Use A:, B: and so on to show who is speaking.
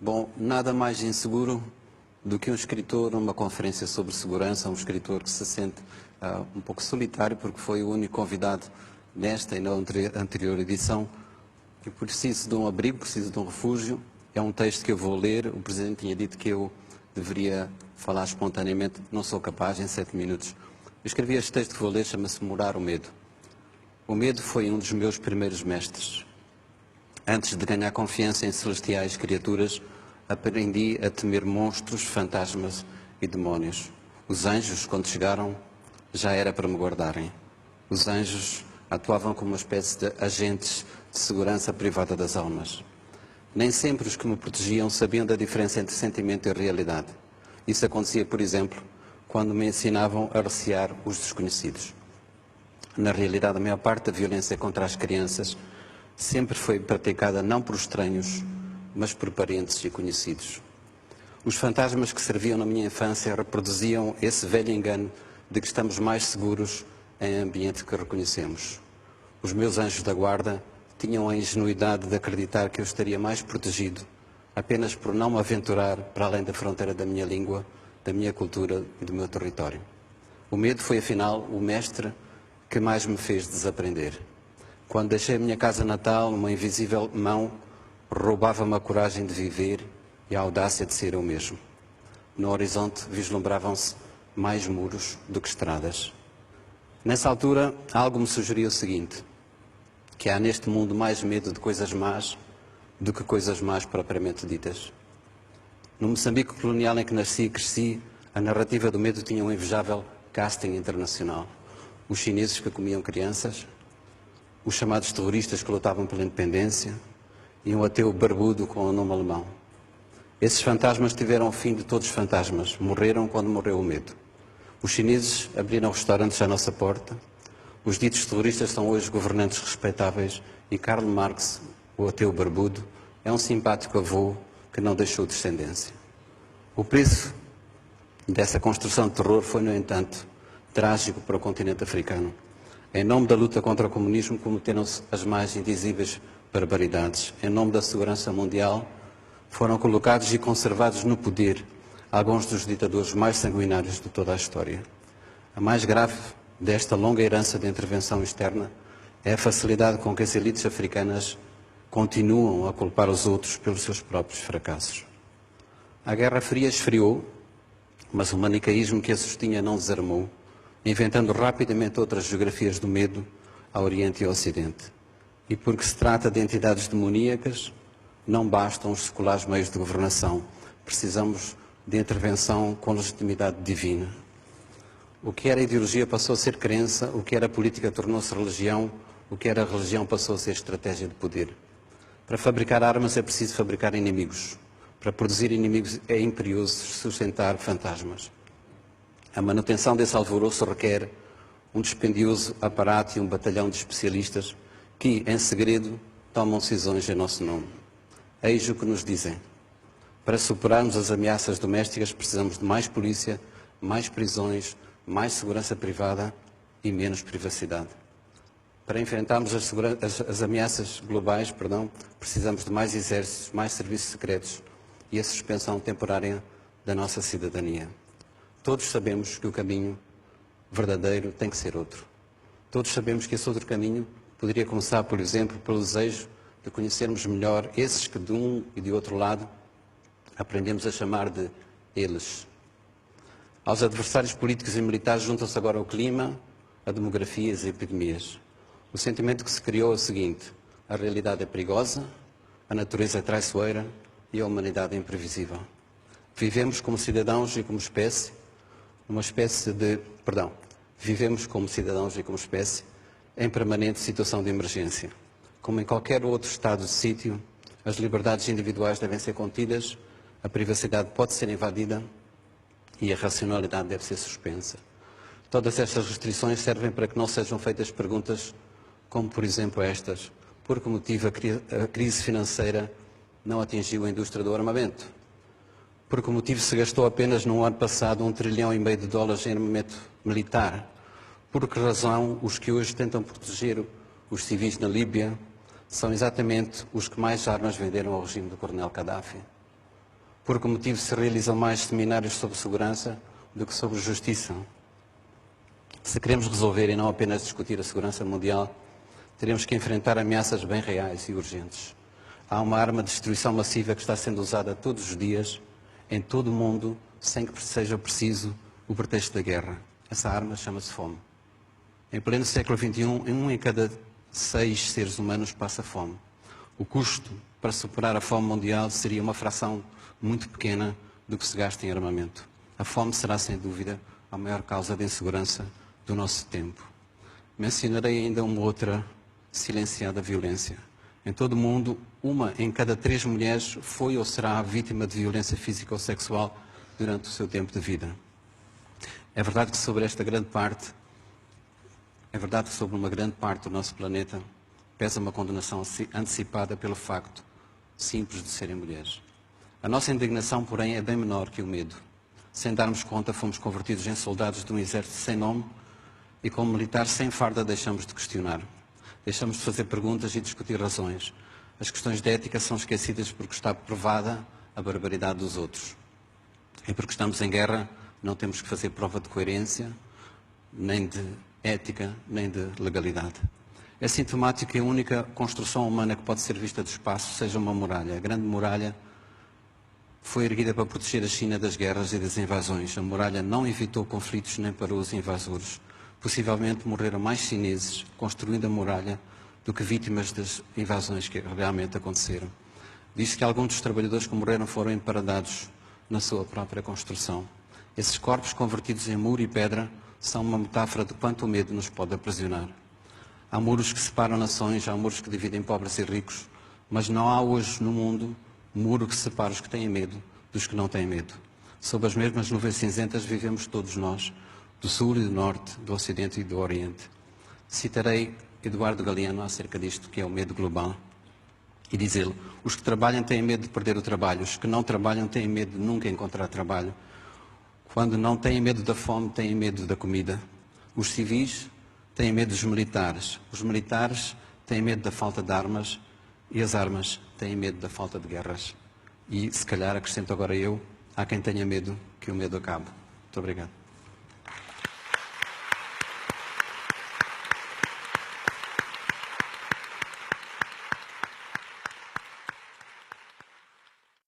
A: Bom, nada mais inseguro do que um escritor numa conferência sobre segurança, um escritor que se sente um pouco solitário porque foi o único convidado nesta e na anterior edição e preciso de um abrigo, preciso de um refúgio. É um texto que eu vou ler. O Presidente tinha dito que eu deveria falar espontaneamente, não sou capaz em 7 minutos. Eu escrevi este texto que vou ler, chama-se Morar o Medo. O medo foi um dos meus primeiros mestres. Antes de ganhar confiança em celestiais criaturas, aprendi a temer monstros, fantasmas e demónios. Os anjos, quando chegaram, já era para me guardarem. Os anjos atuavam como uma espécie de agentes de segurança privada das almas. Nem sempre os que me protegiam sabiam da diferença entre sentimento e realidade. Isso acontecia, por exemplo, quando me ensinavam a recear os desconhecidos. Na realidade, a maior parte da violência contra as crianças sempre foi praticada não por estranhos, mas por parentes e conhecidos. Os fantasmas que serviam na minha infância reproduziam esse velho engano de que estamos mais seguros em ambiente que reconhecemos. Os meus anjos da guarda tinham a ingenuidade de acreditar que eu estaria mais protegido apenas por não me aventurar para além da fronteira da minha língua, da minha cultura e do meu território. O medo foi, afinal, o mestre que mais me fez desaprender. Quando deixei a minha casa natal, uma invisível mão roubava-me a coragem de viver e a audácia de ser eu mesmo. No horizonte vislumbravam-se mais muros do que estradas. Nessa altura, algo me sugeria o seguinte, que há neste mundo mais medo de coisas más do que coisas más propriamente ditas. No Moçambique colonial em que nasci e cresci, a narrativa do medo tinha um invejável casting internacional. Os chineses que comiam crianças, os chamados terroristas que lutavam pela independência e um ateu barbudo com o nome alemão. Esses fantasmas tiveram o fim de todos os fantasmas. Morreram quando morreu o medo. Os chineses abriram restaurantes à nossa porta. Os ditos terroristas são hoje governantes respeitáveis e Karl Marx, o ateu barbudo, é um simpático avô que não deixou descendência. O preço dessa construção de terror foi, no entanto, trágico para o continente africano. Em nome da luta contra o comunismo cometeram-se as mais indizíveis barbaridades. Em nome da segurança mundial foram colocados e conservados no poder alguns dos ditadores mais sanguinários de toda a história. A mais grave desta longa herança de intervenção externa é a facilidade com que as elites africanas continuam a culpar os outros pelos seus próprios fracassos. A Guerra Fria esfriou, mas o manicaísmo que a sustinha não desarmou, inventando rapidamente outras geografias do medo ao Oriente e ao Ocidente. E porque se trata de entidades demoníacas, não bastam os seculares meios de governação. Precisamos de intervenção com legitimidade divina. O que era ideologia passou a ser crença, o que era política tornou-se religião, o que era religião passou a ser estratégia de poder. Para fabricar armas é preciso fabricar inimigos. Para produzir inimigos é imperioso sustentar fantasmas. A manutenção desse alvoroço requer um dispendioso aparato e um batalhão de especialistas que, em segredo, tomam decisões em nosso nome. Eis o que nos dizem. Para superarmos as ameaças domésticas precisamos de mais polícia, mais prisões, mais segurança privada e menos privacidade. Para enfrentarmos as ameaças globais, precisamos de mais exércitos, mais serviços secretos e a suspensão temporária da nossa cidadania. Todos sabemos que o caminho verdadeiro tem que ser outro. Todos sabemos que esse outro caminho poderia começar, por exemplo, pelo desejo de conhecermos melhor esses que de um e de outro lado aprendemos a chamar de eles. Aos adversários políticos e militares juntam-se agora o clima, a demografia e as epidemias. O sentimento que se criou é o seguinte: a realidade é perigosa, a natureza é traiçoeira e a humanidade é imprevisível. Vivemos como cidadãos e como espécie, vivemos como cidadãos e como espécie em permanente situação de emergência. Como em qualquer outro estado de sítio, as liberdades individuais devem ser contidas, a privacidade pode ser invadida e a racionalidade deve ser suspensa. Todas estas restrições servem para que não sejam feitas perguntas como, por exemplo, estas: por que motivo a crise financeira não atingiu a indústria do armamento? Por que motivo se gastou apenas no ano passado $1,5 trilhão de dólares em armamento militar? Por que razão os que hoje tentam proteger os civis na Líbia são exatamente os que mais armas venderam ao regime do Coronel Gaddafi? Por que motivo se realizam mais seminários sobre segurança do que sobre justiça? Se queremos resolver e não apenas discutir a segurança mundial, teremos que enfrentar ameaças bem reais e urgentes. Há uma arma de destruição massiva que está sendo usada todos os dias, em todo o mundo, sem que seja preciso o pretexto da guerra. Essa arma chama-se fome. Em pleno século XXI, 1 em cada 6 seres humanos passa fome. O custo para superar a fome mundial seria uma fração muito pequena do que se gasta em armamento. A fome será, sem dúvida, a maior causa de insegurança do nosso tempo. Mencionarei ainda uma outra silenciada violência. Em todo o mundo, 1 em cada 3 mulheres foi ou será vítima de violência física ou sexual durante o seu tempo de vida. É verdade que sobre uma grande parte do nosso planeta pesa uma condenação antecipada pelo facto simples de serem mulheres. A nossa indignação, porém, é bem menor que o medo. Sem darmos conta, fomos convertidos em soldados de um exército sem nome e, como militares sem farda, deixamos de questionar. Deixamos de fazer perguntas e discutir razões. As questões de ética são esquecidas porque está provada a barbaridade dos outros. E porque estamos em guerra, não temos que fazer prova de coerência, nem de ética, nem de legalidade. É sintomático que a única construção humana que pode ser vista do espaço seja uma muralha. A Grande Muralha foi erguida para proteger a China das guerras e das invasões. A muralha não evitou conflitos nem parou os invasores. Possivelmente morreram mais chineses construindo a muralha do que vítimas das invasões que realmente aconteceram. Diz-se que alguns dos trabalhadores que morreram foram emparadados na sua própria construção. Esses corpos convertidos em muro e pedra são uma metáfora de quanto o medo nos pode aprisionar. Há muros que separam nações, há muros que dividem pobres e ricos, mas não há hoje no mundo um muro que separe os que têm medo dos que não têm medo. Sob as mesmas nuvens cinzentas vivemos todos nós, do Sul e do Norte, do Ocidente e do Oriente. Citarei Eduardo Galeano acerca disto, que é o medo global, e diz-ele: os que trabalham têm medo de perder o trabalho, os que não trabalham têm medo de nunca encontrar trabalho. Quando não têm medo da fome, têm medo da comida. Os civis têm medo dos militares, os militares têm medo da falta de armas e as armas têm medo da falta de guerras. E, se calhar, acrescento agora eu, há quem tenha medo que o medo acabe. Muito obrigado.